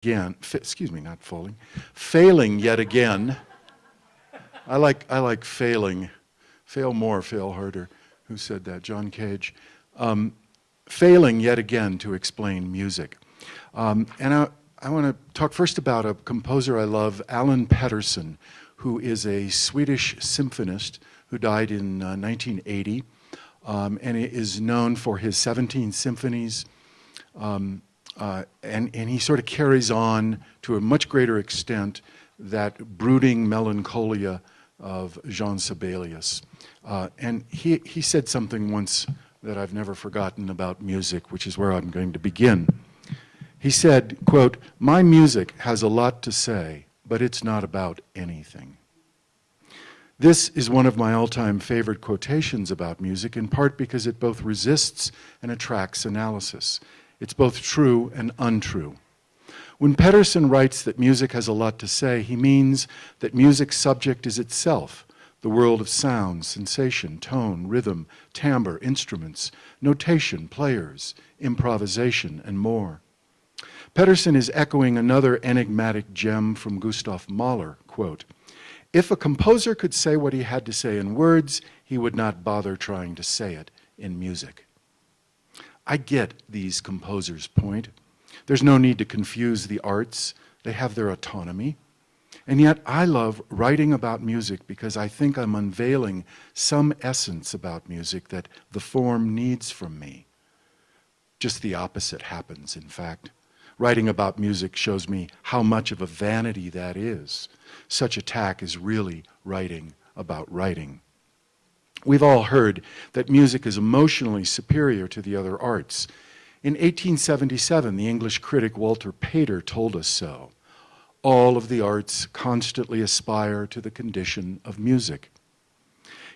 again, failing yet again. I like failing. Fail more, fail harder. Who said that? John Cage. Failing yet again to explain music. And I want to talk first about a composer I love, Alan Pettersson, who is a Swedish symphonist who died in 1980, and is known for his 17 symphonies. And he sort of carries on to a much greater extent that brooding melancholia of Jean Sibelius. And he said something once that I've never forgotten about music, which is where I'm going to begin. He said, quote, "My music has a lot to say, but it's not about anything." This is one of my all-time favorite quotations about music, in part because it both resists and attracts analysis. It's both true and untrue. When Pettersson writes that music has a lot to say, he means that music's subject is itself, the world of sound, sensation, tone, rhythm, timbre, instruments, notation, players, improvisation, and more. Pettersson is echoing another enigmatic gem from Gustav Mahler, quote, "If a composer could say what he had to say in words, he would not bother trying to say it in music." I get these composers' point. There's no need to confuse the arts. They have their autonomy. And yet I love writing about music because I think I'm unveiling some essence about music that the form needs from me. Just the opposite happens, in fact. Writing about music shows me how much of a vanity that is. Such attack is really writing about writing. We've all heard that music is emotionally superior to the other arts. In 1877, the English critic Walter Pater told us so. All of the arts constantly aspire to the condition of music.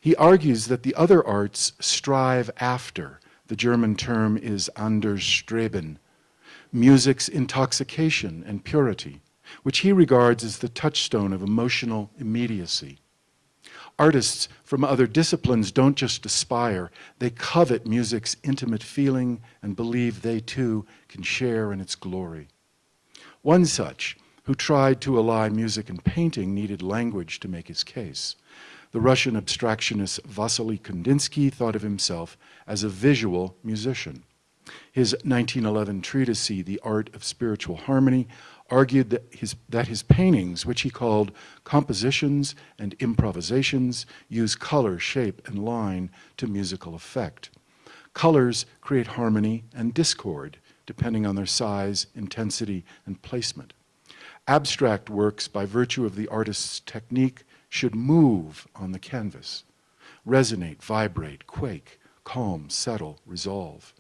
He argues that the other arts strive after, the German term is Anstreben, music's intoxication and purity, which he regards as the touchstone of emotional immediacy. Artists from other disciplines don't just aspire, they covet music's intimate feeling and believe they too can share in its glory. One such, who tried to ally music and painting, needed language to make his case. The Russian abstractionist Vasily Kandinsky thought of himself as a visual musician. His 1911 treatise, The Art of Spiritual Harmony, argued that his paintings, which he called compositions and improvisations, use color, shape, and line to musical effect. Colors create harmony and discord, depending on their size, intensity, and placement. Abstract works, by virtue of the artist's technique, should move on the canvas, resonate, vibrate, quake, calm, settle, resolve.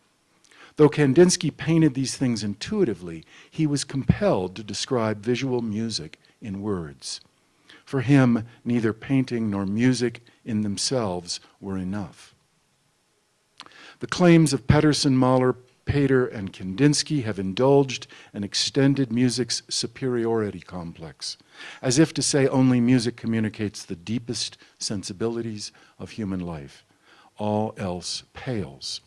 Though Kandinsky painted these things intuitively, he was compelled to describe visual music in words. For him, neither painting nor music in themselves were enough. The claims of Pettersson, Mahler, Pater, and Kandinsky have indulged and extended music's superiority complex, as if to say only music communicates the deepest sensibilities of human life. All else pales.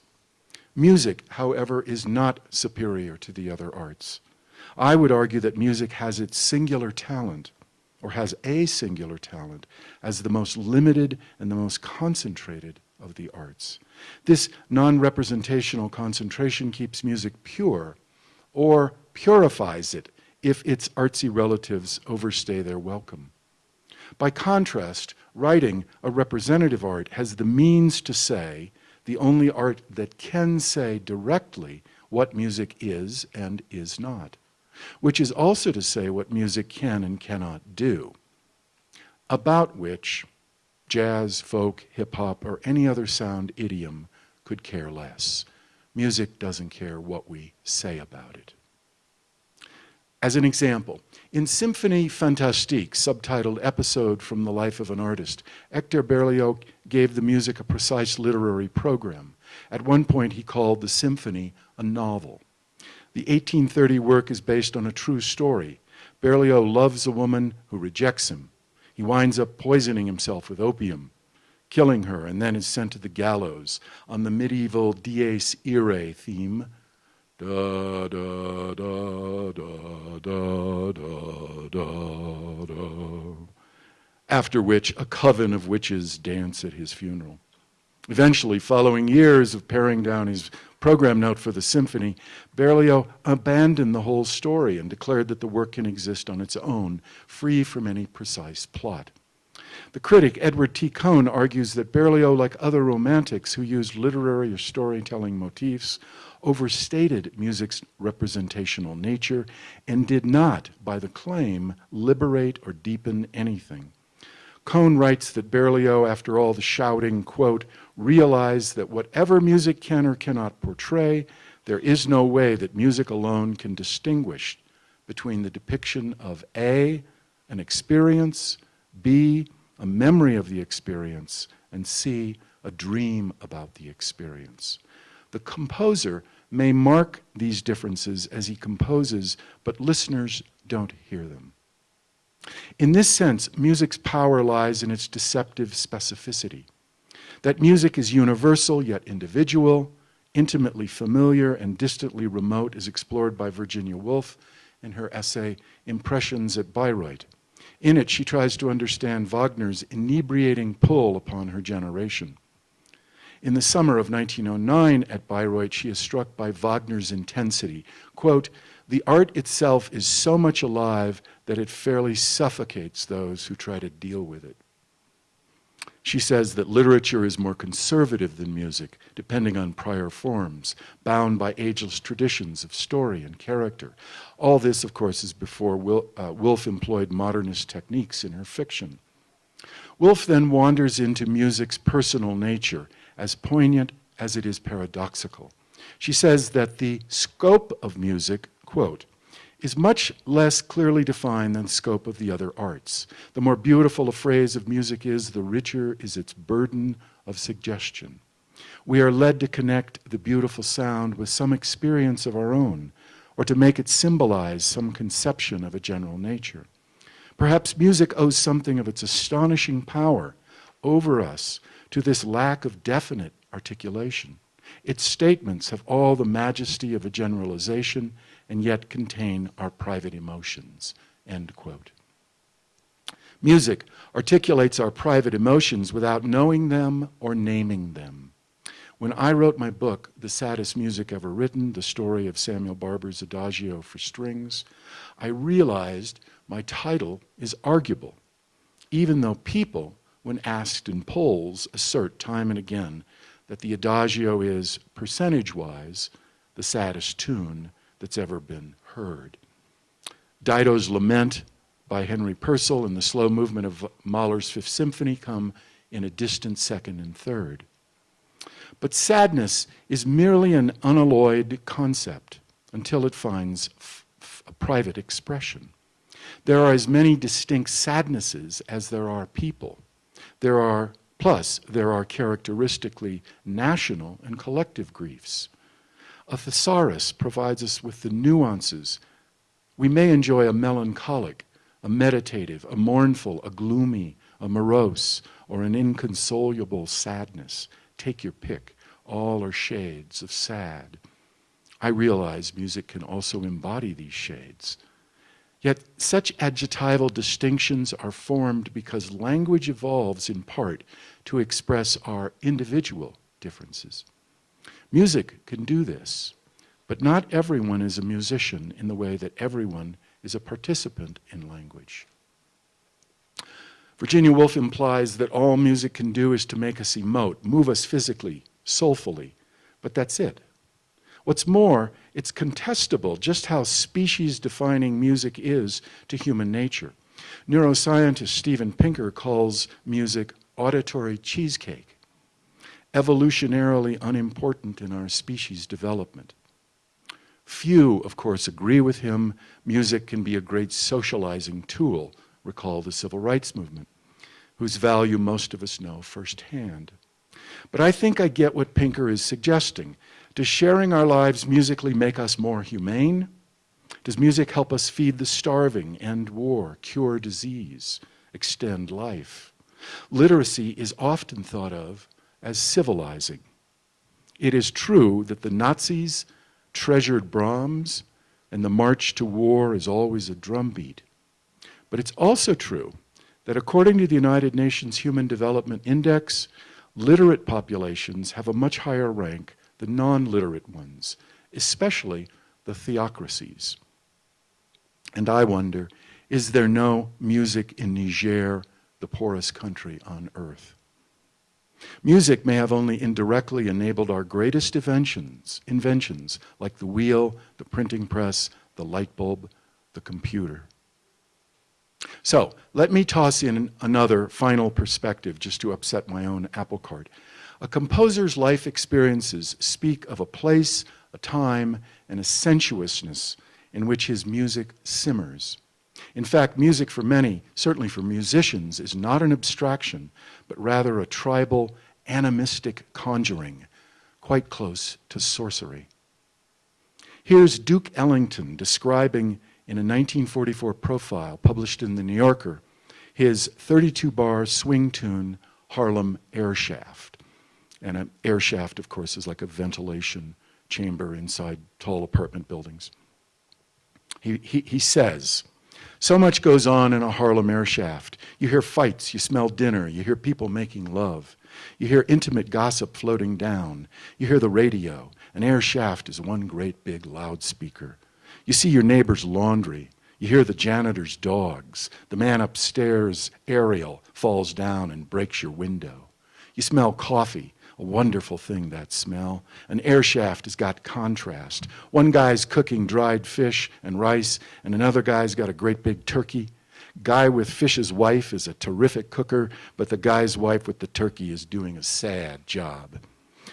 Music, however, is not superior to the other arts. I would argue that music has its singular talent, or has a singular talent, as the most limited and the most concentrated of the arts. This non-representational concentration keeps music pure, or purifies it if its artsy relatives overstay their welcome. By contrast, writing, a representative art, has the means to say, the only art that can say directly what music is and is not, which is also to say what music can and cannot do, about which jazz, folk, hip-hop, or any other sound idiom could care less. Music doesn't care what we say about it. As an example, in Symphonie Fantastique, subtitled Episode from the Life of an Artist, Hector Berlioz gave the music a precise literary program. At one point, he called the symphony a novel. The 1830 work is based on a true story. Berlioz loves a woman who rejects him. He winds up poisoning himself with opium, killing her, and then is sent to the gallows on the medieval dies irae theme, Da da da da da da da da. After which a coven of witches dance at his funeral. Eventually, following years of paring down his program note for the symphony, Berlioz abandoned the whole story and declared that the work can exist on its own, free from any precise plot. The critic Edward T. Cohn argues that Berlioz, like other romantics who used literary or storytelling motifs, overstated music's representational nature and did not, by the claim, liberate or deepen anything. Cohn writes that Berlioz, after all the shouting, quote, realized that whatever music can or cannot portray, there is no way that music alone can distinguish between the depiction of A, an experience, B, a memory of the experience, and C, a dream about the experience. The composer may mark these differences as he composes, but listeners don't hear them. In this sense, music's power lies in its deceptive specificity. That music is universal yet individual, intimately familiar and distantly remote is explored by Virginia Woolf in her essay Impressions at Bayreuth. In it, she tries to understand Wagner's inebriating pull upon her generation. In the summer of 1909 at Bayreuth, she is struck by Wagner's intensity. Quote, the art itself is so much alive that it fairly suffocates those who try to deal with it. She says that literature is more conservative than music, depending on prior forms, bound by ageless traditions of story and character. All this, of course, is before Woolf employed modernist techniques in her fiction. Woolf then wanders into music's personal nature, as poignant as it is paradoxical. She says that the scope of music, quote, is much less clearly defined than scope of the other arts. The more beautiful a phrase of music is, the richer is its burden of suggestion. We are led to connect the beautiful sound with some experience of our own, or to make it symbolize some conception of a general nature. Perhaps music owes something of its astonishing power over us to this lack of definite articulation. Its statements have all the majesty of a generalization and yet contain our private emotions, end quote. Music articulates our private emotions without knowing them or naming them. When I wrote my book, The Saddest Music Ever Written, the story of Samuel Barber's Adagio for Strings, I realized my title is arguable, even though people, when asked in polls, assert time and again that the Adagio is, percentage-wise, the saddest tune that's ever been heard. Dido's Lament by Henry Purcell and the slow movement of Mahler's Fifth Symphony come in a distant second and third. But sadness is merely an unalloyed concept until it finds a private expression. There are as many distinct sadnesses as there are people. There are characteristically national and collective griefs. A thesaurus provides us with the nuances. We may enjoy a melancholic, a meditative, a mournful, a gloomy, a morose, or an inconsolable sadness. Take your pick. All are shades of sad. I realize music can also embody these shades. Yet such adjectival distinctions are formed because language evolves in part to express our individual differences. Music can do this, but not everyone is a musician in the way that everyone is a participant in language. Virginia Woolf implies that all music can do is to make us emote, move us physically, soulfully, but that's it. What's more, it's contestable just how species-defining music is to human nature. Neuroscientist Steven Pinker calls music auditory cheesecake, evolutionarily unimportant in our species' development. Few, of course, agree with him. Music can be a great socializing tool, recall the civil rights movement, whose value most of us know firsthand. But I think I get what Pinker is suggesting. Does sharing our lives musically make us more humane? Does music help us feed the starving, end war, cure disease, extend life? Literacy is often thought of as civilizing. It is true that the Nazis, treasured Brahms, and the march to war is always a drumbeat. But it's also true that according to the United Nations Human Development Index, literate populations have a much higher rank than non-literate ones, especially the theocracies. And I wonder, is there no music in Niger, the poorest country on earth? Music may have only indirectly enabled our greatest inventions like the wheel, the printing press, the light bulb, the computer. So, let me toss in another final perspective just to upset my own apple cart. A composer's life experiences speak of a place, a time, and a sensuousness in which his music simmers. In fact, music for many, certainly for musicians, is not an abstraction, but rather a tribal, animistic conjuring, quite close to sorcery. Here's Duke Ellington describing in a 1944 profile published in The New Yorker his 32-bar swing tune, Harlem Air Shaft. And an air shaft, of course, is like a ventilation chamber inside tall apartment buildings. He says, "So much goes on in a Harlem air shaft. You hear fights, you smell dinner, you hear people making love. You hear intimate gossip floating down. You hear the radio. An air shaft is one great big loudspeaker. You see your neighbor's laundry. You hear the janitor's dogs. The man upstairs, Ariel, falls down and breaks your window. You smell coffee. A wonderful thing, that smell. An air shaft has got contrast. One guy's cooking dried fish and rice, and another guy's got a great big turkey. Guy with fish's wife is a terrific cooker, but the guy's wife with the turkey is doing a sad job.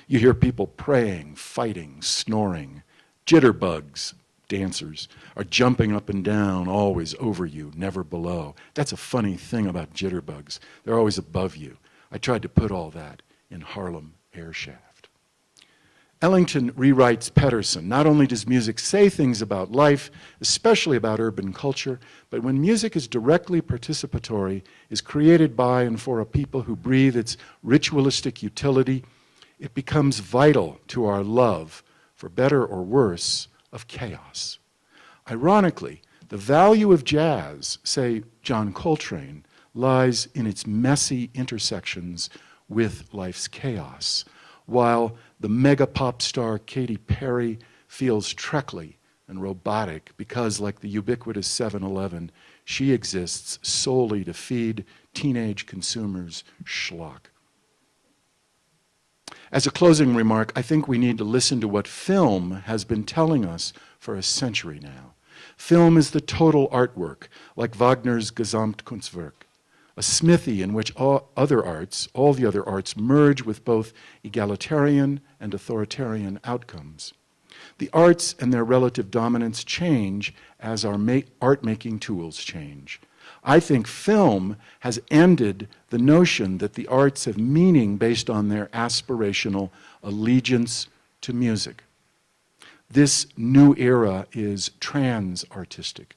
You hear people praying, fighting, snoring. Jitterbugs, dancers, are jumping up and down, always over you, never below. That's a funny thing about jitterbugs. They're always above you. I tried to put all that in Harlem Air Shaft." Ellington rewrites Pedersen. Not only does music say things about life, especially about urban culture, but when music is directly participatory, is created by and for a people who breathe its ritualistic utility, it becomes vital to our love, for better or worse, of chaos. Ironically, the value of jazz, say John Coltrane, lies in its messy intersections with life's chaos, while the mega pop star Katy Perry feels treacly and robotic because, like the ubiquitous 7-Eleven, she exists solely to feed teenage consumers schlock. As a closing remark, I think we need to listen to what film has been telling us for a century now. Film is the total artwork, like Wagner's Gesamtkunstwerk, a smithy in which all the other arts merge with both egalitarian and authoritarian outcomes. The arts and their relative dominance change as our art-making tools change. I think film has ended the notion that the arts have meaning based on their aspirational allegiance to music. This new era is trans-artistic,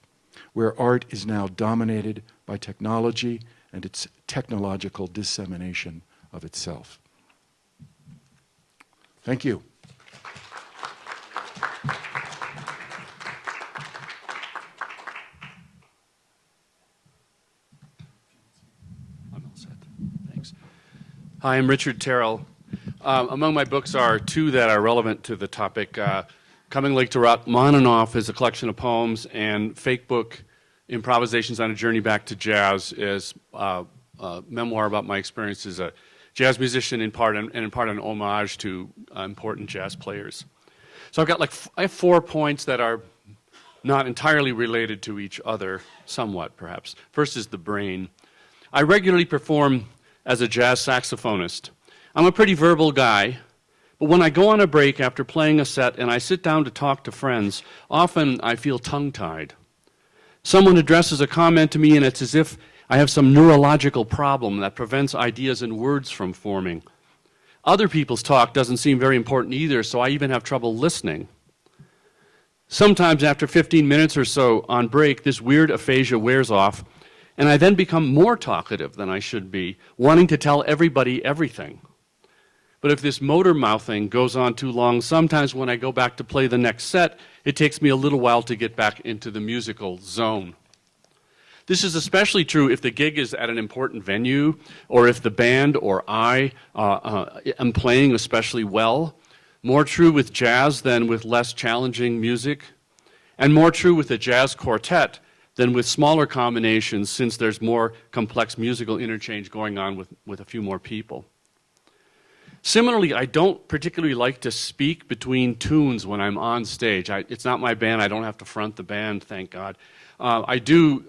where art is now dominated by technology and its technological dissemination of itself. Thank you. I'm all set. Thanks. Hi, I'm Richard Terrell. Among my books are two that are relevant to the topic. Coming Lake to Rachmaninoff is a collection of poems, and Fake Book, Improvisations on a Journey Back to Jazz is a memoir about my experience as a jazz musician, in part and in part an homage to important jazz players. So I've got I have 4 points that are not entirely related to each other, somewhat perhaps. First is the brain. I regularly perform as a jazz saxophonist. I'm a pretty verbal guy, but when I go on a break after playing a set and I sit down to talk to friends, often I feel tongue-tied. Someone addresses a comment to me and it's as if I have some neurological problem that prevents ideas and words from forming. Other people's talk doesn't seem very important either, so I even have trouble listening. Sometimes after 15 minutes or so on break, this weird aphasia wears off, and I then become more talkative than I should be, wanting to tell everybody everything. But if this motor mouthing goes on too long, sometimes when I go back to play the next set, it takes me a little while to get back into the musical zone. This is especially true if the gig is at an important venue, or if the band or I am playing especially well. More true with jazz than with less challenging music, and more true with a jazz quartet than with smaller combinations, since there's more complex musical interchange going on with a few more people. Similarly, I don't particularly like to speak between tunes when I'm on stage. It's not my band. I don't have to front the band, thank God. I do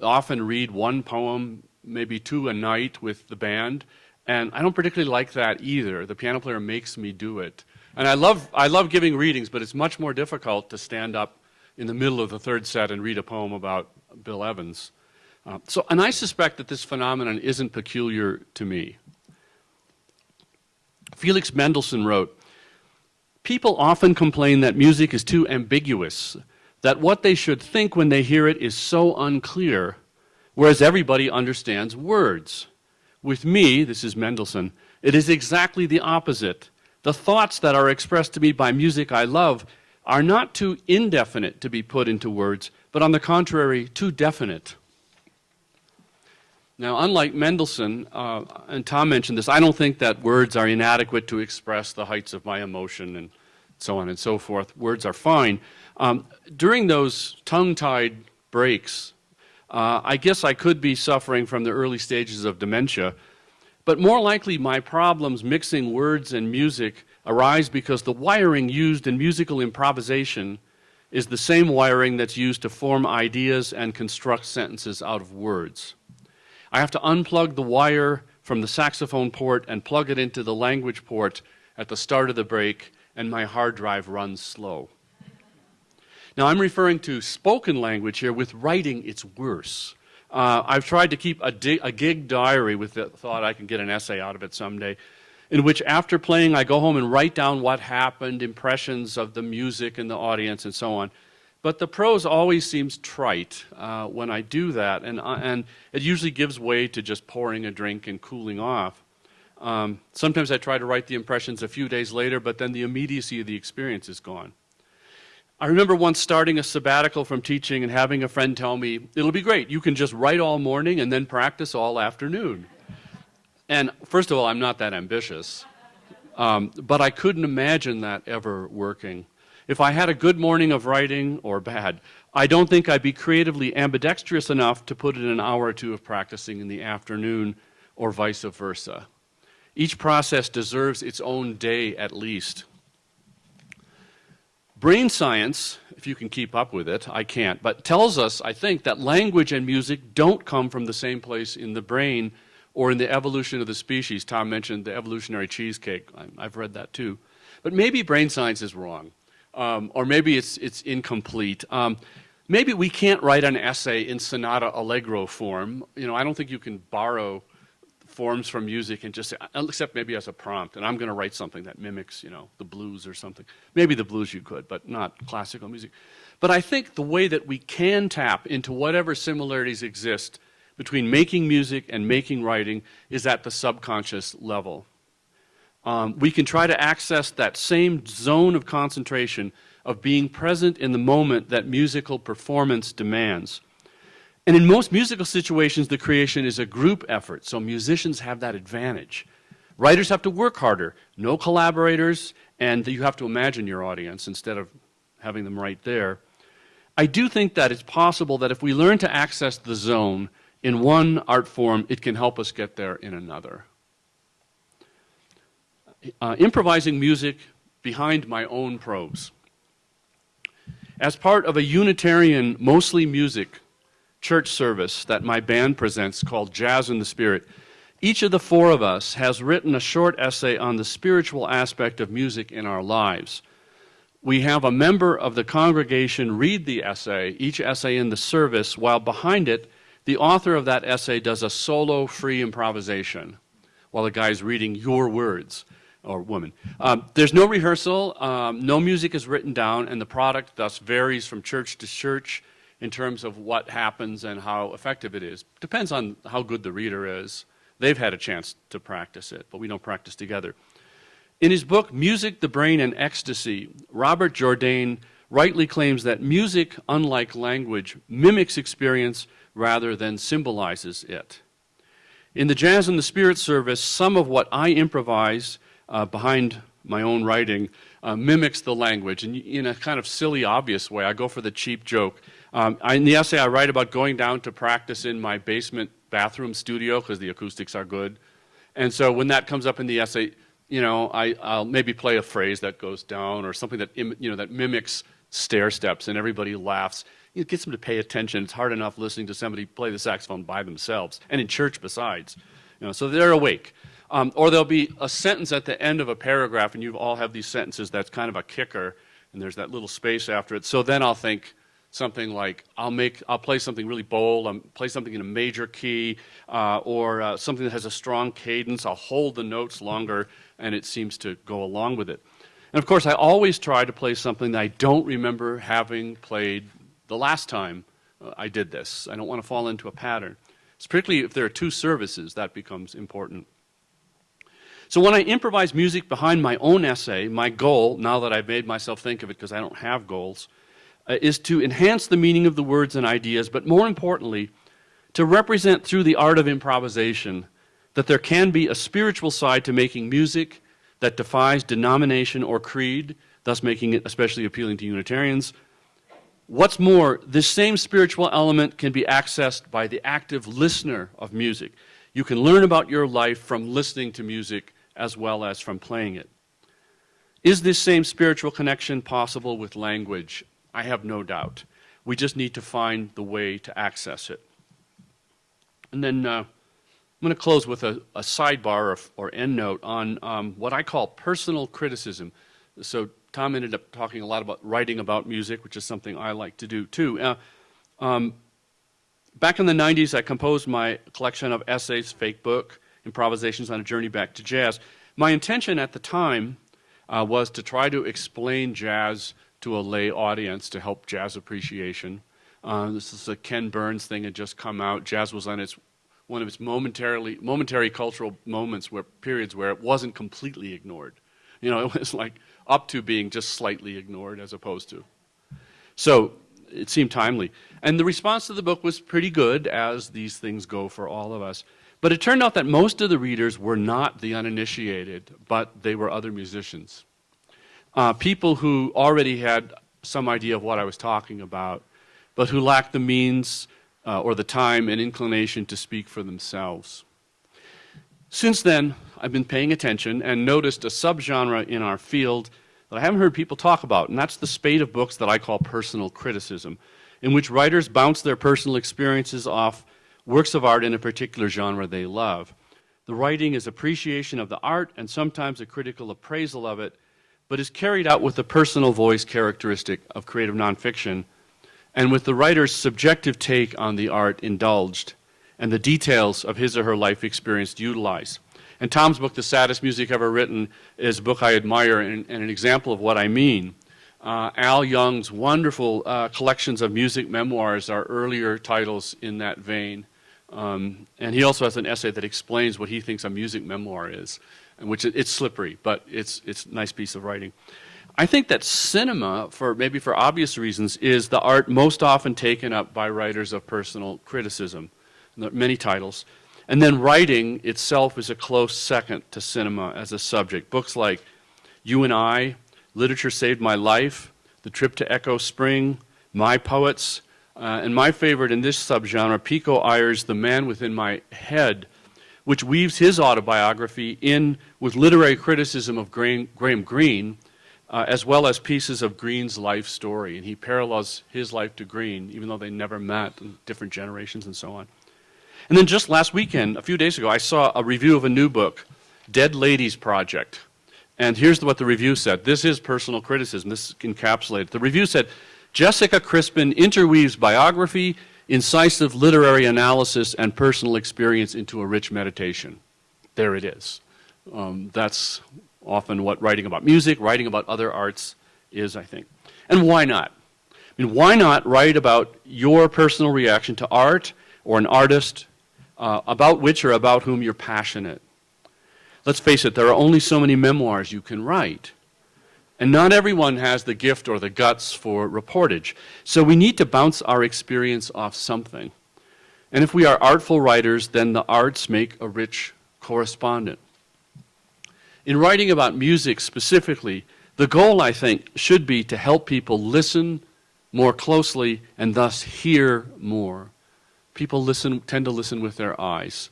often read one poem, maybe two a night with the band, and I don't particularly like that either. The piano player makes me do it. And I love giving readings, but it's much more difficult to stand up in the middle of the third set and read a poem about Bill Evans. And I suspect that this phenomenon isn't peculiar to me. Felix Mendelssohn wrote, "People often complain that music is too ambiguous, that what they should think when they hear it is so unclear, whereas everybody understands words. With me," this is Mendelssohn, "it is exactly the opposite. The thoughts that are expressed to me by music I love are not too indefinite to be put into words, but on the contrary, too definite." Now, unlike Mendelssohn, and Tom mentioned this, I don't think that words are inadequate to express the heights of my emotion and so on and so forth. Words are fine. During those tongue-tied breaks, I guess I could be suffering from the early stages of dementia, but more likely my problems mixing words and music arise because the wiring used in musical improvisation is the same wiring that's used to form ideas and construct sentences out of words. I have to unplug the wire from the saxophone port and plug it into the language port at the start of the break, and my hard drive runs slow. Now, I'm referring to spoken language here. With writing, it's worse. I've tried to keep a gig diary with the thought I can get an essay out of it someday, in which after playing, I go home and write down what happened, impressions of the music and the audience and so on. But the prose always seems trite when I do that, and it usually gives way to just pouring a drink and cooling off. Sometimes I try to write the impressions a few days later, but then the immediacy of the experience is gone. I remember once starting a sabbatical from teaching and having a friend tell me, "It'll be great, you can just write all morning and then practice all afternoon." And first of all, I'm not that ambitious, but I couldn't imagine that ever working. If I had a good morning of writing, or bad, I don't think I'd be creatively ambidextrous enough to put in an hour or two of practicing in the afternoon, or vice versa. Each process deserves its own day at least. Brain science, if you can keep up with it, I can't, but tells us, I think, that language and music don't come from the same place in the brain or in the evolution of the species. Tom mentioned the evolutionary cheesecake. I've read that too. But maybe brain science is wrong. Or maybe it's incomplete. Maybe we can't write an essay in sonata allegro form. I don't think you can borrow forms from music and just say, except maybe as a prompt, and I'm going to write something that mimics, the blues or something. Maybe the blues you could, but not classical music. But I think the way that we can tap into whatever similarities exist between making music and making writing is at the subconscious level. We can try to access that same zone of concentration of being present in the moment that musical performance demands. And in most musical situations, the creation is a group effort, so musicians have that advantage. Writers have to work harder, no collaborators, and you have to imagine your audience instead of having them right there. I do think that it's possible that if we learn to access the zone in one art form, it can help us get there in another. Improvising music behind my own prose. As part of a Unitarian, mostly music, church service that my band presents called Jazz in the Spirit, each of the four of us has written a short essay on the spiritual aspect of music in our lives. We have a member of the congregation read the essay, each essay in the service, while behind it, the author of that essay does a solo free improvisation while the guy's reading your words. Or woman. There's no rehearsal, no music is written down, and the product thus varies from church to church in terms of what happens and how effective it is. Depends on how good the reader is. They've had a chance to practice it, but we don't practice together. In his book, Music, the Brain, and Ecstasy, Robert Jourdain rightly claims that music, unlike language, mimics experience rather than symbolizes it. In the Jazz and the Spirit service, some of what I improvise behind my own writing mimics the language, and in a kind of silly, obvious way. I go for the cheap joke. In the essay, I write about going down to practice in my basement bathroom studio because the acoustics are good. And so when that comes up in the essay, I'll maybe play a phrase that goes down or something that that mimics stair steps, and everybody laughs. It gets them to pay attention. It's hard enough listening to somebody play the saxophone by themselves, and in church besides. So they're awake. Or there'll be a sentence at the end of a paragraph, and you all have these sentences that's kind of a kicker, and there's that little space after it. So then I'll think something like, I'll play something really bold, I'll play something in a major key, or something that has a strong cadence. I'll hold the notes longer, and it seems to go along with it. And of course, I always try to play something that I don't remember having played the last time I did this. I don't want to fall into a pattern. Particularly if there are two services, that becomes important. So when I improvise music behind my own essay, my goal, now that I've made myself think of it because I don't have goals, is to enhance the meaning of the words and ideas, but more importantly, to represent through the art of improvisation that there can be a spiritual side to making music that defies denomination or creed, thus making it especially appealing to Unitarians. What's more, this same spiritual element can be accessed by the active listener of music. You can learn about your life from listening to music as well as from playing it. Is this same spiritual connection possible with language? I have no doubt. We just need to find the way to access it. And then I'm going to close with a sidebar or end note on what I call personal criticism. So Tom ended up talking a lot about writing about music, which is something I like to do too. Back in the 90s, I composed my collection of essays, Fake Book, Improvisations on a Journey Back to Jazz. My intention at the time was to try to explain jazz to a lay audience to help jazz appreciation. This is a Ken Burns thing had just come out. Jazz was on one of its momentary cultural periods where it wasn't completely ignored. It was like up to being just slightly ignored as opposed to. So it seemed timely. And the response to the book was pretty good, as these things go for all of us. But it turned out that most of the readers were not the uninitiated, but they were other musicians. People who already had some idea of what I was talking about, but who lacked the means or the time and inclination to speak for themselves. Since then, I've been paying attention and noticed a subgenre in our field that I haven't heard people talk about, and that's the spate of books that I call personal criticism, in which writers bounce their personal experiences off works of art in a particular genre they love. The writing is appreciation of the art and sometimes a critical appraisal of it, but is carried out with the personal voice characteristic of creative nonfiction, and with the writer's subjective take on the art indulged, and the details of his or her life experience utilized. And Tom's book, The Saddest Music Ever Written, is a book I admire and an example of what I mean. Al Young's wonderful collections of music memoirs are earlier titles in that vein. And he also has an essay that explains what he thinks a music memoir is, and which it's slippery, but it's a nice piece of writing. I think that cinema, maybe for obvious reasons, is the art most often taken up by writers of personal criticism. There are many titles. And then writing itself is a close second to cinema as a subject. Books like You and I, Literature Saved My Life, The Trip to Echo Spring, My Poets, and my favorite in this subgenre, Pico Iyer's The Man Within My Head, which weaves his autobiography in with literary criticism of Graham Greene, as well as pieces of Greene's life story. And he parallels his life to Greene, even though they never met in different generations and so on. And then just last weekend, a few days ago, I saw a review of a new book, Dead Ladies Project. And here's what the review said. This is personal criticism. This is encapsulated. The review said, Jessica Crispin interweaves biography, incisive literary analysis, and personal experience into a rich meditation. There it is. That's often what writing about music, writing about other arts is, I think. And why not? I mean, why not write about your personal reaction to art or an artist about which or about whom you're passionate? let's face it, there are only so many memoirs you can write. And not everyone has the gift or the guts for reportage. So we need to bounce our experience off something. And if we are artful writers, then the arts make a rich correspondent. In writing about music specifically, the goal, I think, should be to help people listen more closely and thus hear more. People tend to listen with their eyes.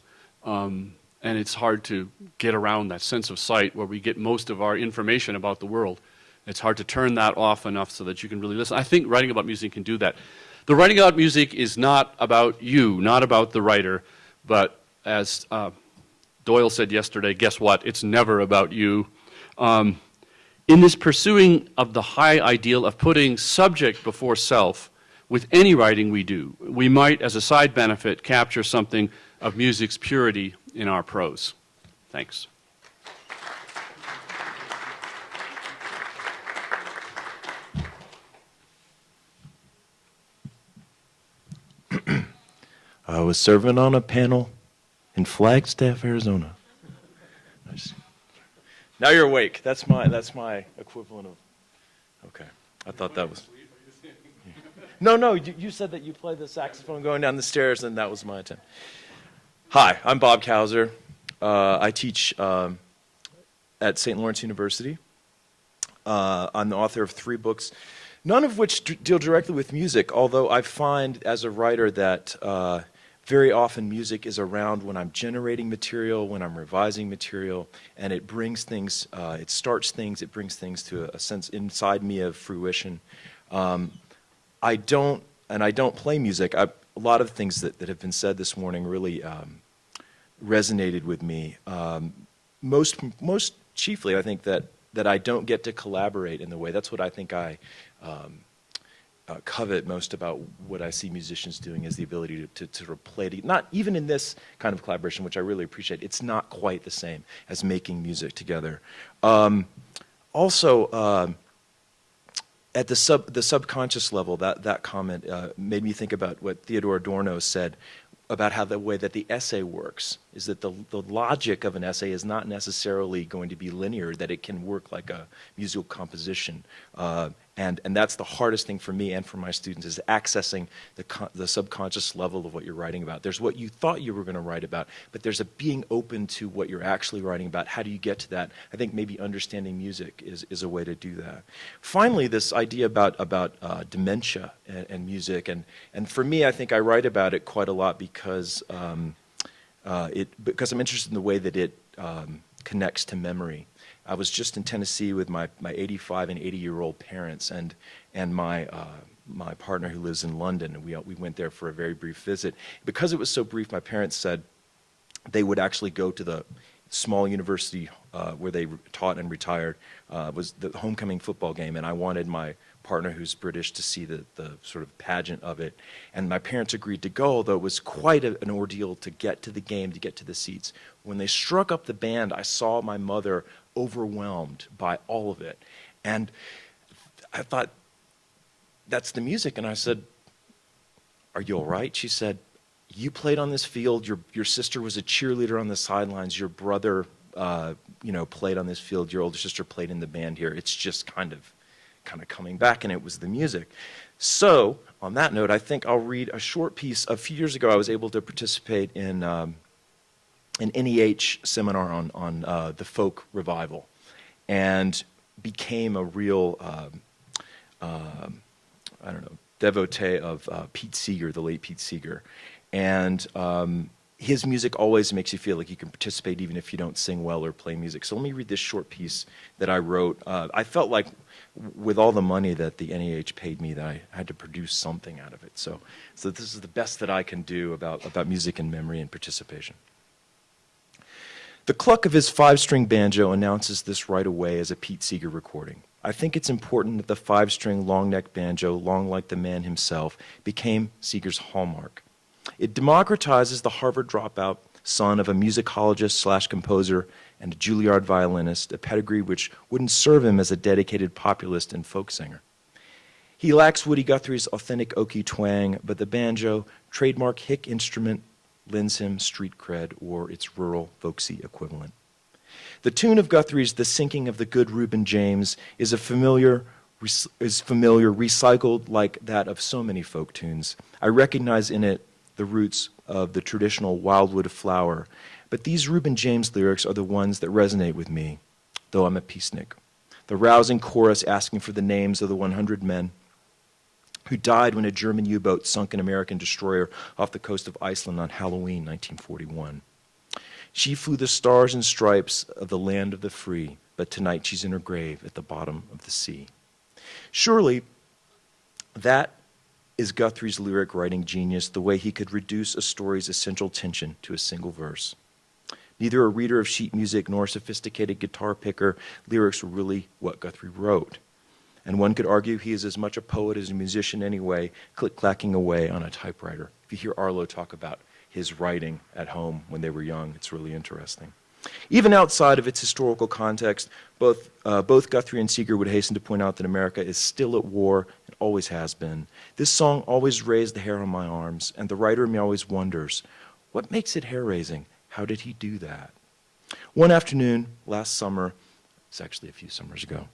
And it's hard to get around that sense of sight where we get most of our information about the world. It's hard to turn that off enough so that you can really listen. I think writing about music can do that. The writing about music is not about you, not about the writer, but as Doyle said yesterday, guess what? It's never about you. In this pursuing of the high ideal of putting subject before self, with any writing we do, we might, as a side benefit, capture something of music's purity in our prose. Thanks. I was serving on a panel in Flagstaff, Arizona. Now you're awake. That's my equivalent of. Okay, I thought that was. No. You said that you play the saxophone going down the stairs, and that was my attempt. Hi, I'm Bob Kauser. I teach at St. Lawrence University. I'm the author of 3 books, none of which deal directly with music, although I find as a writer that very often music is around when I'm generating material, when I'm revising material, and it brings things, it starts things, it brings things to a sense inside me of fruition. I don't play music. A lot of things that have been said this morning really resonated with me. Most chiefly, I think that I don't get to collaborate in the way. That's what I think I covet most about what I see musicians doing, is the ability to play, not even in this kind of collaboration, which I really appreciate. It's not quite the same as making music together. Also, at the subconscious level, that comment made me think about what Theodor Adorno said about how the way that the essay works is that the logic of an essay is not necessarily going to be linear, that it can work like a musical composition. And that's the hardest thing for me and for my students, is accessing the subconscious level of what you're writing about. There's what you thought you were going to write about, but there's a being open to what you're actually writing about. How do you get to that? I think maybe understanding music is a way to do that. Finally, this idea about dementia and music, and for me, I think I write about it quite a lot because I'm interested in the way that it connects to memory. I was just in Tennessee with my 85 and 80-year-old parents and my partner who lives in London, and we went there for a very brief visit. Because it was so brief, my parents said they would actually go to the small university where they taught and retired, was the homecoming football game, and I wanted my partner who's British to see the sort of pageant of it. And my parents agreed to go, although it was quite an ordeal to get to the game, to get to the seats. When they struck up the band, I saw my mother overwhelmed by all of it. And I thought, that's the music. And I said, are you all right? She said, you played on this field. Your sister was a cheerleader on the sidelines. Your brother played on this field. Your older sister played in the band here. It's just kind of coming back, and it was the music. So, on that note, I think I'll read a short piece. A few years ago, I was able to participate in an NEH seminar on the folk revival, and became a real, devotee of Pete Seeger, the late Pete Seeger. And his music always makes you feel like you can participate even if you don't sing well or play music. So let me read this short piece that I wrote. I felt like with all the money that the NEH paid me, that I had to produce something out of it. So this is the best that I can do about music and memory and participation. The cluck of his 5-string banjo announces this right away as a Pete Seeger recording. I think it's important that the 5-string long-neck banjo, long like the man himself, became Seeger's hallmark. It democratizes the Harvard dropout, son of a musicologist/composer and a Juilliard violinist, a pedigree which wouldn't serve him as a dedicated populist and folk singer. He lacks Woody Guthrie's authentic Okie twang, but the banjo, trademark hick instrument, lends him street cred or its rural folksy equivalent. The tune of Guthrie's The Sinking of the Good Reuben James is familiar, recycled like that of so many folk tunes. I recognize in it the roots of the traditional Wildwood Flower, but these Reuben James lyrics are the ones that resonate with me, though I'm a peacenik. The rousing chorus asking for the names of the 100 men who died when a German U-boat sunk an American destroyer off the coast of Iceland on Halloween 1941. She flew the stars and stripes of the land of the free, but tonight she's in her grave at the bottom of the sea. Surely, that is Guthrie's lyric writing genius, the way he could reduce a story's essential tension to a single verse. Neither a reader of sheet music nor a sophisticated guitar picker, lyrics were really what Guthrie wrote. And one could argue he is as much a poet as a musician anyway, click-clacking away on a typewriter. If you hear Arlo talk about his writing at home when they were young, it's really interesting. Even outside of its historical context, both Guthrie and Seeger would hasten to point out that America is still at war and always has been. This song always raised the hair on my arms, and the writer in me always wonders, what makes it hair-raising? How did he do that? One afternoon last summer, it's actually a few summers ago,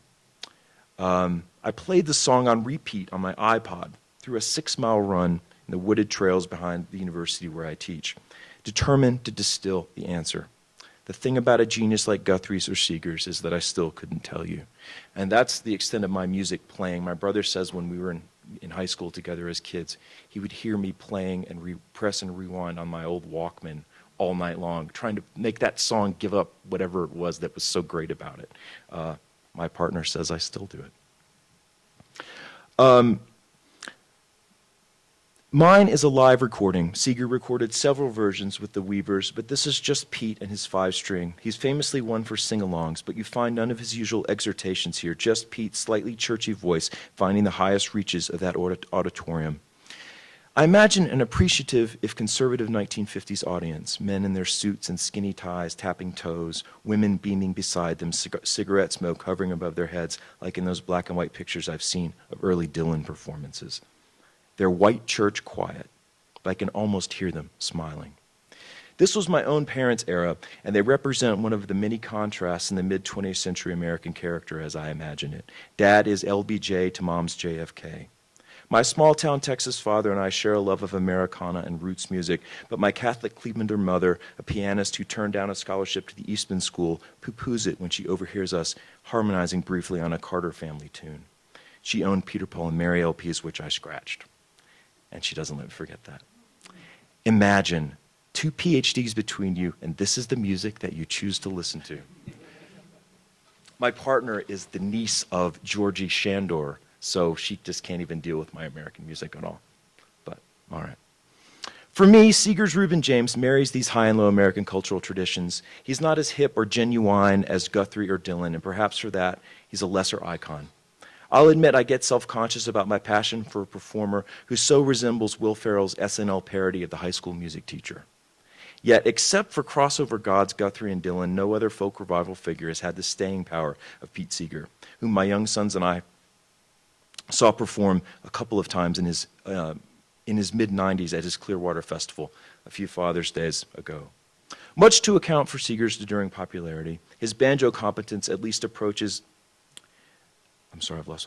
I played the song on repeat on my iPod through a 6-mile run in the wooded trails behind the university where I teach, determined to distill the answer. The thing about a genius like Guthrie's or Seeger's is that I still couldn't tell you. And that's the extent of my music playing. My brother says when we were in high school together as kids, he would hear me playing and press and rewind on my old Walkman all night long, trying to make that song give up whatever it was that was so great about it. My partner says I still do it. Mine is a live recording. Seeger recorded several versions with the Weavers, but this is just Pete and his 5-string. He's famously one for sing-alongs, but you find none of his usual exhortations here, just Pete's slightly churchy voice finding the highest reaches of that auditorium. I imagine an appreciative, if conservative 1950s audience, men in their suits and skinny ties tapping toes, women beaming beside them, cigarette smoke hovering above their heads, like in those black and white pictures I've seen of early Dylan performances. They're white church quiet, but I can almost hear them smiling. This was my own parents' era, and they represent one of the many contrasts in the mid-20th century American character as I imagine it. Dad is LBJ to Mom's JFK. My small-town Texas father and I share a love of Americana and roots music, but my Catholic Clevelander mother, a pianist who turned down a scholarship to the Eastman School, poo-poos it when she overhears us harmonizing briefly on a Carter family tune. She owned Peter, Paul, and Mary LPs, which I scratched. And she doesn't let me forget that. Imagine 2 PhDs between you, and this is the music that you choose to listen to. My partner is the niece of Georgie Shandor, so she just can't even deal with my American music at all. But, all right. For me, Seeger's Reuben James marries these high and low American cultural traditions. He's not as hip or genuine as Guthrie or Dylan, and perhaps for that, he's a lesser icon. I'll admit I get self-conscious about my passion for a performer who so resembles Will Ferrell's SNL parody of the high school music teacher. Yet, except for crossover gods Guthrie and Dylan, no other folk revival figure has had the staying power of Pete Seeger, whom my young sons and I saw perform a couple of times in his mid-90s at his Clearwater Festival a few Father's Days ago. Much to account for Seeger's enduring popularity, his banjo competence at least approaches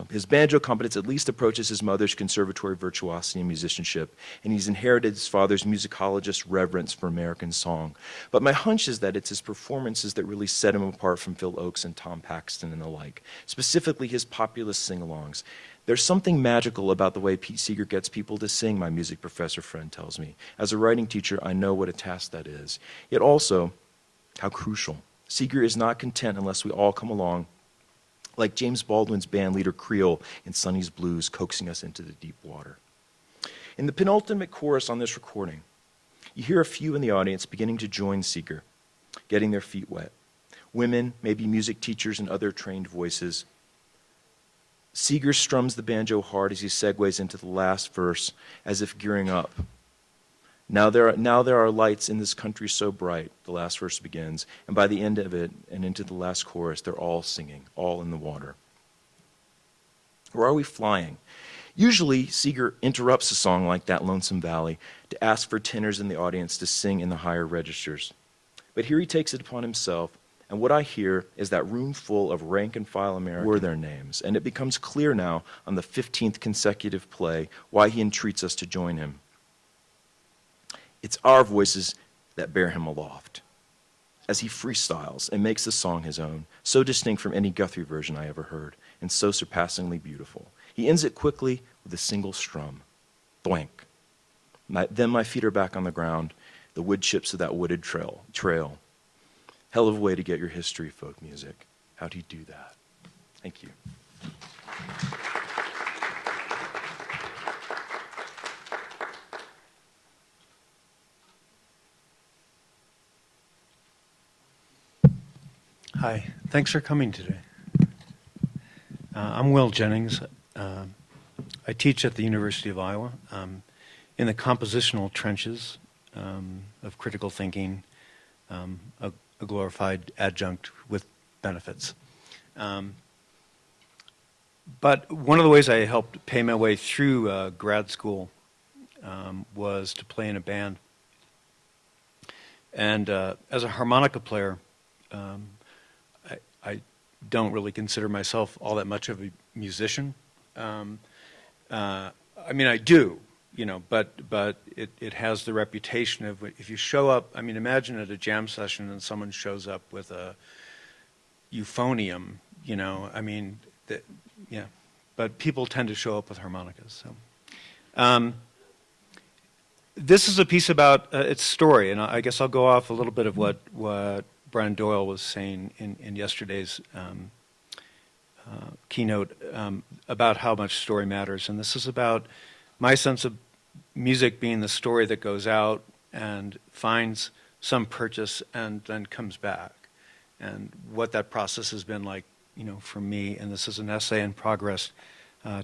His banjo competence at least approaches his mother's conservatory virtuosity and musicianship, and he's inherited his father's musicologist reverence for American song. But my hunch is that it's his performances that really set him apart from Phil Oakes and Tom Paxton and the like, specifically his populist sing-alongs. There's something magical about the way Pete Seeger gets people to sing, my music professor friend tells me. As a writing teacher, I know what a task that is. Yet also, how crucial. Seeger is not content unless we all come along, like James Baldwin's band leader Creel in Sonny's Blues, coaxing us into the deep water. In the penultimate chorus on this recording, you hear a few in the audience beginning to join Seeger, getting their feet wet. Women, maybe music teachers and other trained voices. Seeger strums the banjo hard as he segues into the last verse, as if gearing up. Now there are lights in this country so bright, the last verse begins, and by the end of it and into the last chorus, they're all singing, all in the water. Or are we flying? Usually, Seeger interrupts a song like that, Lonesome Valley, to ask for tenors in the audience to sing in the higher registers. But here he takes it upon himself, And what I hear is that room full of rank-and-file Americans were their names, and it becomes clear now on the 15th consecutive play why he entreats us to join him. It's our voices that bear him aloft, as he freestyles and makes the song his own, so distinct from any Guthrie version I ever heard, and so surpassingly beautiful. He ends it quickly with a single strum, thwank. Then my feet are back on the ground, the wood chips of that wooded trail. Hell of a way to get your history, folk music. How do you do that? Thank you. Hi, thanks for coming today. I'm Will Jennings. I teach at the University of Iowa in the compositional trenches of critical thinking, a glorified adjunct with benefits. But one of the ways I helped pay my way through grad school was to play in a band. And as a harmonica player, I don't really consider myself all that much of a musician. I mean, I do, you know, but it has the reputation of, if you show up, I mean, imagine at a jam session and someone shows up with a euphonium, you know, I mean, yeah, but people tend to show up with harmonicas. So, this is a piece about its story, and I guess I'll go off a little bit of what Brian Doyle was saying in yesterday's keynote about how much story matters. And this is about my sense of music being the story that goes out and finds some purchase and then comes back, and what that process has been like, you know, for me. And this is an essay in progress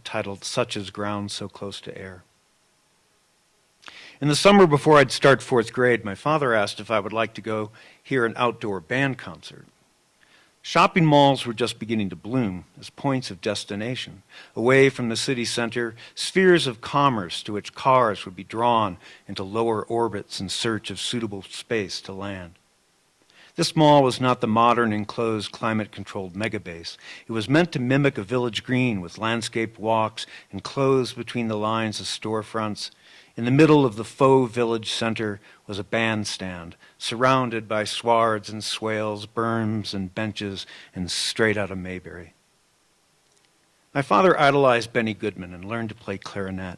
titled "Such is Ground So Close to Air." In the summer before I'd start fourth grade, my father asked if I would like to go hear an outdoor band concert. Shopping malls were just beginning to bloom as points of destination, away from the city center, spheres of commerce to which cars would be drawn into lower orbits in search of suitable space to land. This mall was not the modern, enclosed, climate-controlled megabase. It was meant to mimic a village green with landscaped walks enclosed between the lines of storefronts. In the middle of the faux village center was a bandstand, surrounded by swards and swales, berms and benches, and straight out of Mayberry. My father idolized Benny Goodman and learned to play clarinet.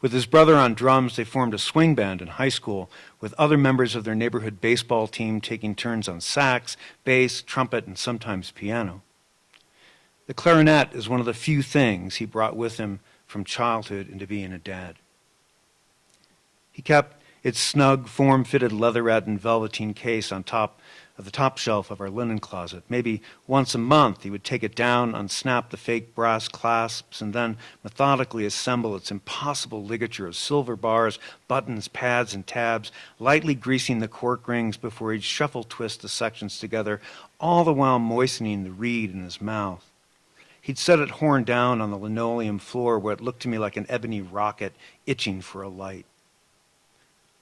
With his brother on drums, they formed a swing band in high school, with other members of their neighborhood baseball team taking turns on sax, bass, trumpet, and sometimes piano. The clarinet is one of the few things he brought with him from childhood into being a dad. He kept its snug, form-fitted leatherette and velveteen case on top of the top shelf of our linen closet. Maybe once a month he would take it down, unsnap the fake brass clasps, and then methodically assemble its impossible ligature of silver bars, buttons, pads, and tabs, lightly greasing the cork rings before he'd shuffle twist the sections together, all the while moistening the reed in his mouth. He'd set it horn down on the linoleum floor where it looked to me like an ebony rocket itching for a light.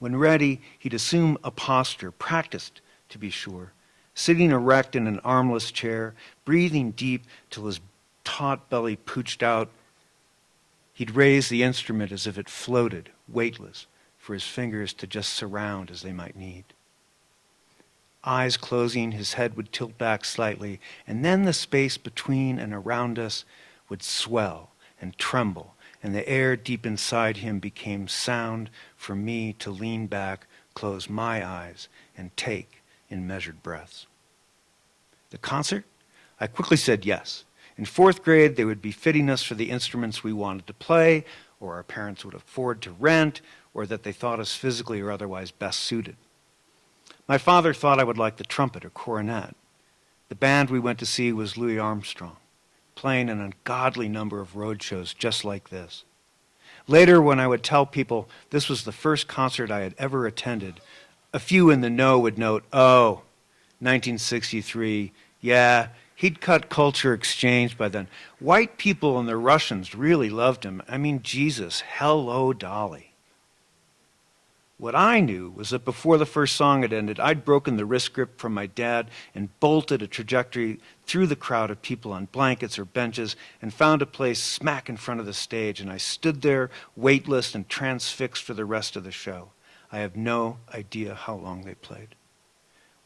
When ready, he'd assume a posture, practiced to be sure, sitting erect in an armless chair, breathing deep till his taut belly pooched out. He'd raise the instrument as if it floated, weightless, for his fingers to just surround as they might need. Eyes closing, his head would tilt back slightly, and then the space between and around us would swell and tremble, and the air deep inside him became sound for me to lean back, close my eyes, and take in measured breaths. The concert? I quickly said yes. In fourth grade, they would be fitting us for the instruments we wanted to play, or our parents would afford to rent, or that they thought us physically or otherwise best suited. My father thought I would like the trumpet or cornet. The band we went to see was Louis Armstrong, playing an ungodly number of road shows just like this. Later, when I would tell people this was the first concert I had ever attended, a few in the know would note, "Oh, 1963, yeah, he'd cut Culture Exchange by then. White people and the Russians really loved him. I mean, Jesus, hello, Dolly." What I knew was that before the first song had ended, I'd broken the wrist grip from my dad and bolted a trajectory through the crowd of people on blankets or benches and found a place smack in front of the stage, and I stood there, weightless and transfixed for the rest of the show. I have no idea how long they played.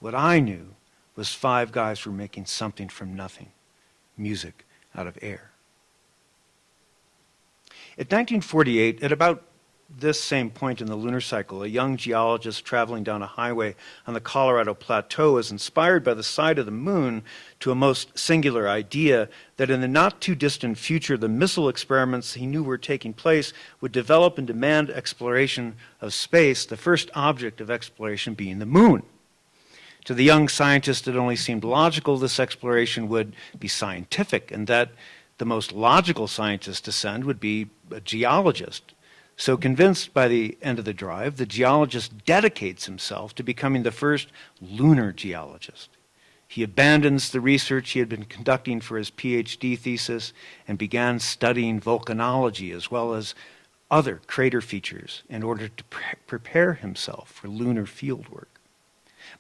What I knew was 5 guys were making something from nothing, music out of air. In 1948, at about this same point in the lunar cycle, a young geologist traveling down a highway on the Colorado Plateau was inspired by the sight of the moon to a most singular idea that in the not-too-distant future, the missile experiments he knew were taking place would develop and demand exploration of space, the first object of exploration being the moon. To the young scientist, it only seemed logical this exploration would be scientific, and that the most logical scientist to send would be a geologist. So convinced by the end of the drive, the geologist dedicates himself to becoming the first lunar geologist. He abandons the research he had been conducting for his PhD thesis and began studying volcanology as well as other crater features in order to prepare himself for lunar fieldwork.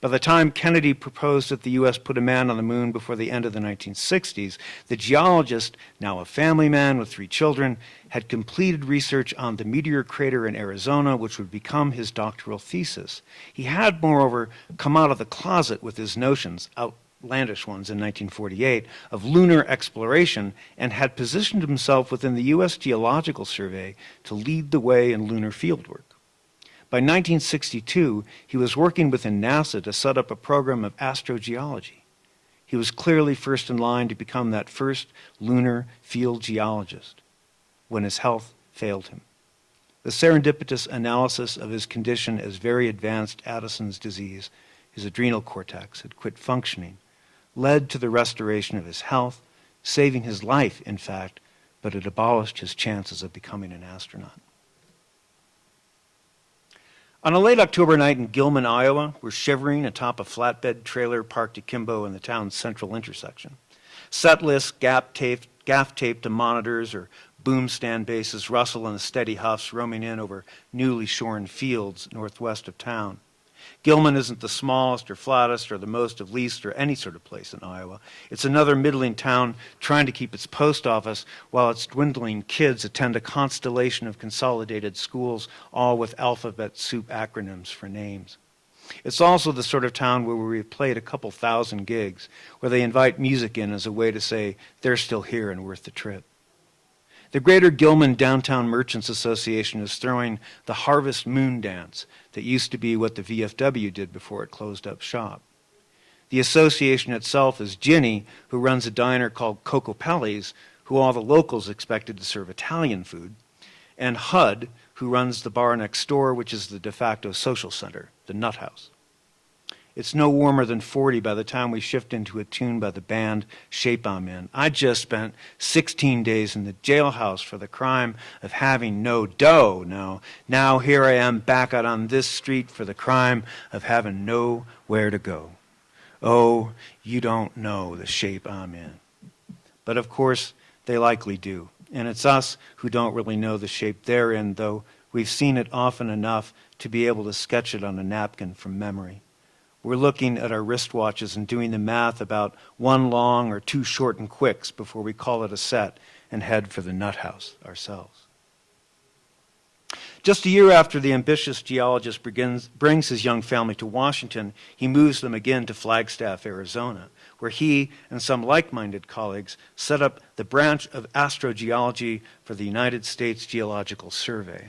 By the time Kennedy proposed that the U.S. put a man on the moon before the end of the 1960s, the geologist, now a family man with 3 children, had completed research on the meteor crater in Arizona, which would become his doctoral thesis. He had, moreover, come out of the closet with his notions, outlandish ones in 1948, of lunar exploration, and had positioned himself within the U.S. Geological Survey to lead the way in lunar fieldwork. By 1962, he was working within NASA to set up a program of astrogeology. He was clearly first in line to become that first lunar field geologist when his health failed him. The serendipitous analysis of his condition as very advanced Addison's disease, his adrenal cortex had quit functioning, led to the restoration of his health, saving his life, in fact, but it abolished his chances of becoming an astronaut. On a late October night in Gilman, Iowa, we're shivering atop a flatbed trailer parked akimbo in the town's central intersection. Set lists gaff-taped to monitors or boom stand bases rustle in the steady huffs roaming in over newly shorn fields northwest of town. Gilman isn't the smallest or flattest or the most of least or any sort of place in Iowa. It's another middling town trying to keep its post office while its dwindling kids attend a constellation of consolidated schools, all with alphabet soup acronyms for names. It's also the sort of town where we've played a couple thousand gigs, where they invite music in as a way to say they're still here and worth the trip. The Greater Gilman Downtown Merchants Association is throwing the Harvest Moon Dance that used to be what the VFW did before it closed up shop. The association itself is Ginny, who runs a diner called Coco Pelli's, who all the locals expected to serve Italian food, and Hud, who runs the bar next door, which is the de facto social center, the Nut House. It's no warmer than 40 by the time we shift into a tune by the band Shape I'm In. I just spent 16 days in the jailhouse for the crime of having no dough. Now here I am back out on this street for the crime of having nowhere to go. Oh, you don't know the shape I'm in. But of course, they likely do. And it's us who don't really know the shape they're in, though we've seen it often enough to be able to sketch it on a napkin from memory. We're looking at our wristwatches and doing the math about 1 long or 2 short and quicks before we call it a set and head for the nut house ourselves. Just a year after the ambitious geologist brings his young family to Washington, he moves them again to Flagstaff, Arizona, where he and some like-minded colleagues set up the branch of astrogeology for the United States Geological Survey.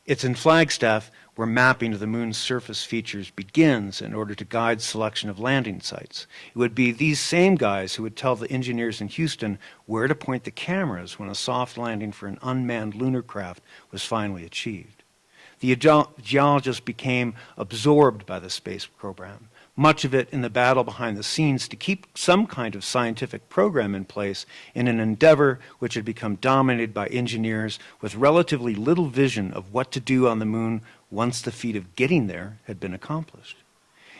It's in Flagstaff where mapping of the moon's surface features begins in order to guide selection of landing sites. It would be these same guys who would tell the engineers in Houston where to point the cameras when a soft landing for an unmanned lunar craft was finally achieved. The geologists became absorbed by the space program, much of it in the battle behind the scenes to keep some kind of scientific program in place in an endeavor which had become dominated by engineers with relatively little vision of what to do on the moon once the feat of getting there had been accomplished.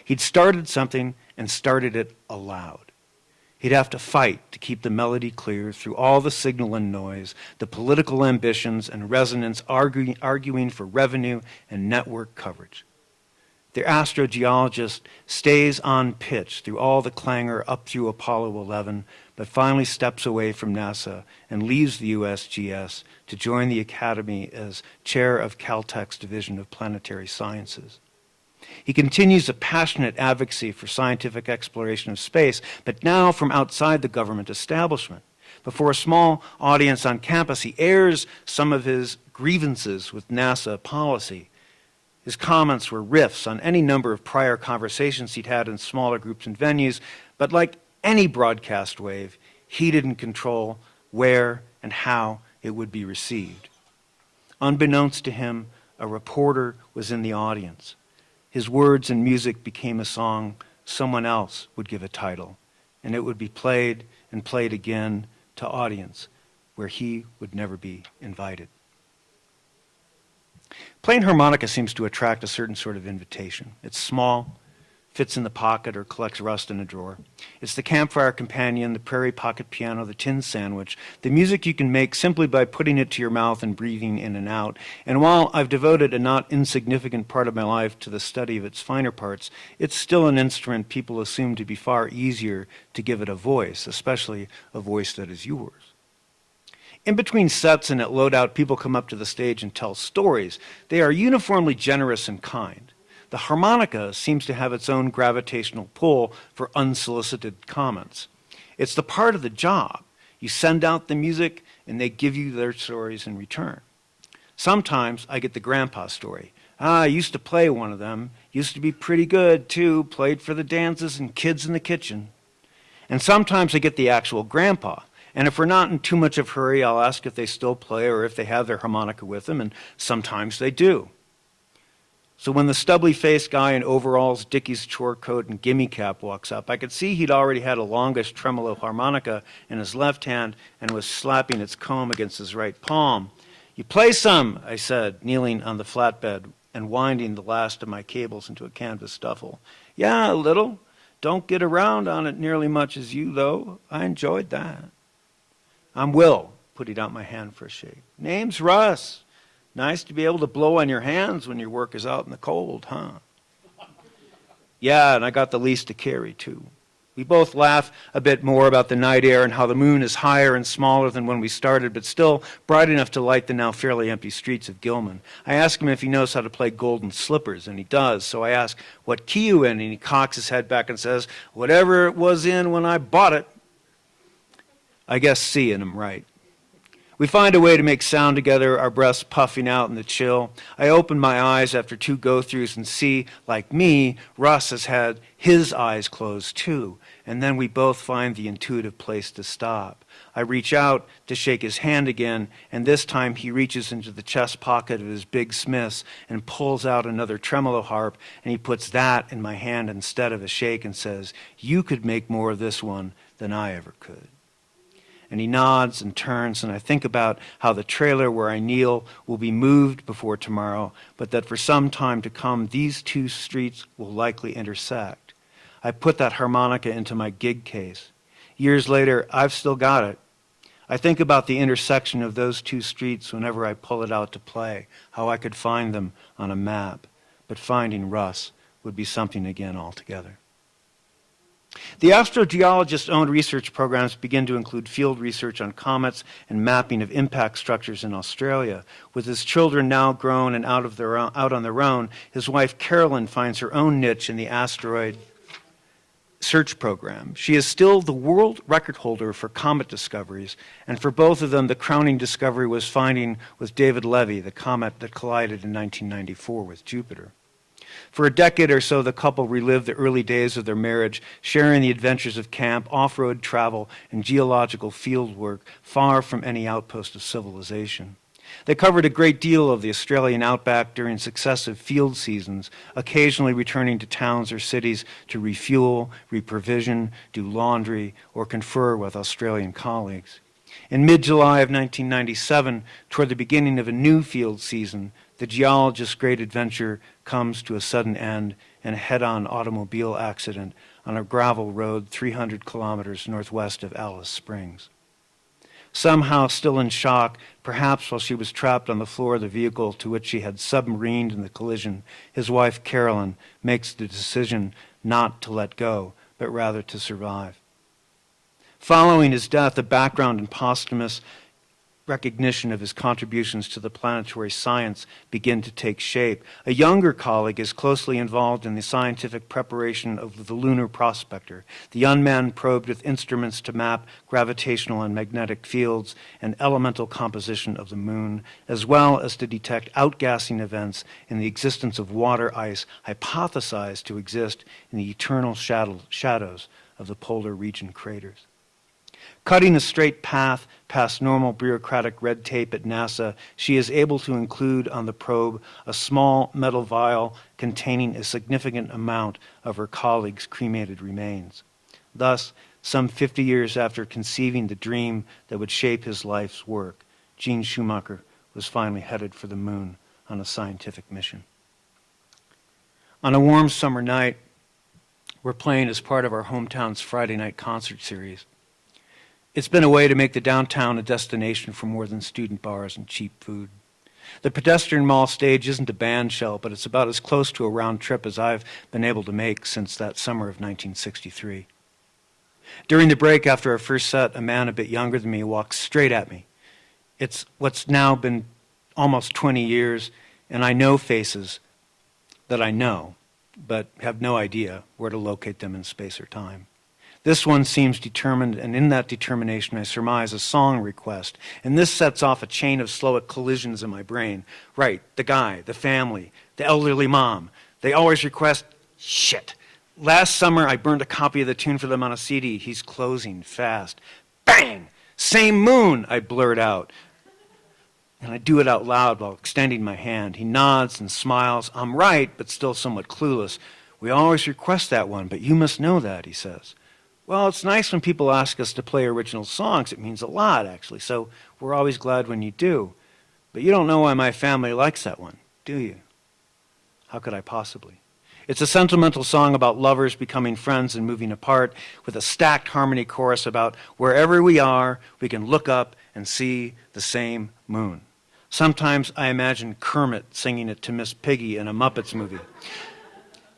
He'd started something and started it aloud. He'd have to fight to keep the melody clear through all the signal and noise, the political ambitions and resonance arguing for revenue and network coverage. The astrogeologist stays on pitch through all the clangor up through Apollo 11, but finally steps away from NASA and leaves the USGS to join the Academy as chair of Caltech's Division of Planetary Sciences. He continues a passionate advocacy for scientific exploration of space, but now from outside the government establishment. Before a small audience on campus, he airs some of his grievances with NASA policy. His comments were riffs on any number of prior conversations he'd had in smaller groups and venues, but like any broadcast wave, he didn't control where and how it would be received. Unbeknownst to him, a reporter was in the audience. His words and music became a song someone else would give a title, and it would be played and played again to audience where he would never be invited. Playing harmonica seems to attract a certain sort of invitation. It's small, fits in the pocket, or collects rust in a drawer. It's the campfire companion, the prairie pocket piano, the tin sandwich, the music you can make simply by putting it to your mouth and breathing in and out. And while I've devoted a not insignificant part of my life to the study of its finer parts, it's still an instrument people assume to be far easier to give it a voice, especially a voice that is yours. In between sets and at loadout, people come up to the stage and tell stories. They are uniformly generous and kind. The harmonica seems to have its own gravitational pull for unsolicited comments. It's the part of the job. You send out the music, and they give you their stories in return. Sometimes I get the grandpa story. I used to play one of them. Used to be pretty good, too. Played for the dances and kids in the kitchen. And sometimes I get the actual grandpa. And if we're not in too much of a hurry, I'll ask if they still play or if they have their harmonica with them, and sometimes they do. So when the stubbly-faced guy in overalls, Dickies chore coat, and gimme cap walks up, I could see he'd already had a longish tremolo harmonica in his left hand and was slapping its comb against his right palm. "You play some," I said, kneeling on the flatbed and winding the last of my cables into a canvas duffel. "Yeah, a little. Don't get around on it nearly much as you, though. I enjoyed that." "I'm Will," putting out my hand for a shake. "Name's Russ. Nice to be able to blow on your hands when your work is out in the cold, huh?" "Yeah, and I got the least to carry, too." We both laugh a bit more about the night air and how the moon is higher and smaller than when we started, but still bright enough to light the now fairly empty streets of Gilman. I ask him if he knows how to play Golden Slippers, and he does. So I ask, "What key you in?" And he cocks his head back and says, "Whatever it was in when I bought it." I guess C, and I'm right. We find a way to make sound together, our breaths puffing out in the chill. I open my eyes after two go-throughs and see, like me, Russ has had his eyes closed too. And then we both find the intuitive place to stop. I reach out to shake his hand again, and this time he reaches into the chest pocket of his big Smiths and pulls out another tremolo harp, and he puts that in my hand instead of a shake and says, "You could make more of this one than I ever could." And he nods and turns, and I think about how the trailer where I kneel will be moved before tomorrow, but that for some time to come, these two streets will likely intersect. I put that harmonica into my gig case. Years later, I've still got it. I think about the intersection of those two streets whenever I pull it out to play, how I could find them on a map, but finding Russ would be something again altogether. The astrogeologist-owned research programs begin to include field research on comets and mapping of impact structures in Australia. With his children now grown and out on their own, his wife Carolyn finds her own niche in the asteroid search program. She is still the world record holder for comet discoveries, and for both of them, the crowning discovery was finding with David Levy the comet that collided in 1994 with Jupiter. For a decade or so, the couple relived the early days of their marriage, sharing the adventures of camp, off-road travel, and geological field work far from any outpost of civilization. They covered a great deal of the Australian outback during successive field seasons, occasionally returning to towns or cities to refuel, reprovision, do laundry, or confer with Australian colleagues. In mid-July of 1997, toward the beginning of a new field season, the geologist's great adventure comes to a sudden end in a head-on automobile accident on a gravel road 300 kilometers northwest of Alice Springs. Somehow still in shock, perhaps while she was trapped on the floor of the vehicle to which she had submarined in the collision, his wife Carolyn makes the decision not to let go, but rather to survive. Following his death, the background and posthumous recognition of his contributions to the planetary science begin to take shape. A younger colleague is closely involved in the scientific preparation of the Lunar Prospector, the unmanned probe with instruments to map gravitational and magnetic fields and elemental composition of the moon, as well as to detect outgassing events in the existence of water ice hypothesized to exist in the eternal shadows of the polar region craters. Cutting a straight path past normal bureaucratic red tape at NASA, she is able to include on the probe a small metal vial containing a significant amount of her colleague's cremated remains. Thus, some 50 years after conceiving the dream that would shape his life's work, Gene Schumacher was finally headed for the moon on a scientific mission. On a warm summer night, we're playing as part of our hometown's Friday night concert series. It's been a way to make the downtown a destination for more than student bars and cheap food. The pedestrian mall stage isn't a band shell, but it's about as close to a round trip as I've been able to make since that summer of 1963. During the break after our first set, a man a bit younger than me walks straight at me. It's what's now been almost 20 years, and I know faces that I know, but have no idea where to locate them in space or time. This one seems determined, and in that determination I surmise a song request. And this sets off a chain of slow collisions in my brain. Right, the guy, the family, the elderly mom. They always request, shit. Last summer I burned a copy of the tune for them on a CD. He's closing fast. Bang! Same moon, I blurt out. And I do it out loud while extending my hand. He nods and smiles. I'm right, but still somewhat clueless. We always request that one, but you must know that, he says. Well, it's nice when people ask us to play original songs. It means a lot, actually, so we're always glad when you do. But you don't know why my family likes that one, do you? How could I possibly? It's a sentimental song about lovers becoming friends and moving apart, with a stacked harmony chorus about wherever we are, we can look up and see the same moon. Sometimes I imagine Kermit singing it to Miss Piggy in a Muppets movie.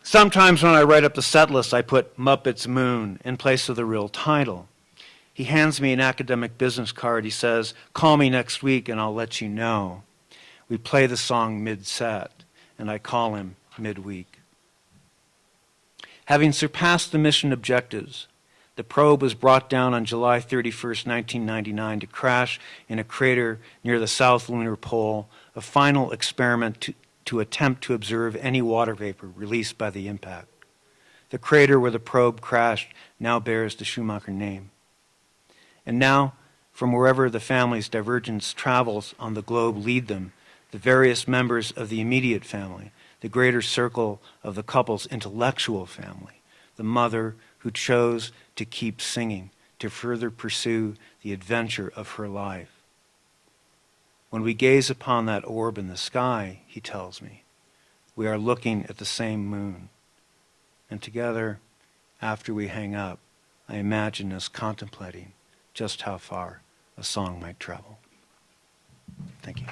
Sometimes when I write up the set list, I put Muppets Moon in place of the real title. He hands me an academic business card. He says, call me next week and I'll let you know. We play the song mid-set, and I call him midweek. Having surpassed the mission objectives, the probe was brought down on July 31st, 1999 to crash in a crater near the South Lunar Pole, a final experiment to attempt to observe any water vapor released by the impact. The crater where the probe crashed now bears the Schumacher name. And now, from wherever the family's divergence travels on the globe lead them, the various members of the immediate family, the greater circle of the couple's intellectual family, the mother who chose to keep singing, to further pursue the adventure of her life. When we gaze upon that orb in the sky, he tells me, we are looking at the same moon. And together, after we hang up, I imagine us contemplating just how far a song might travel. Thank you.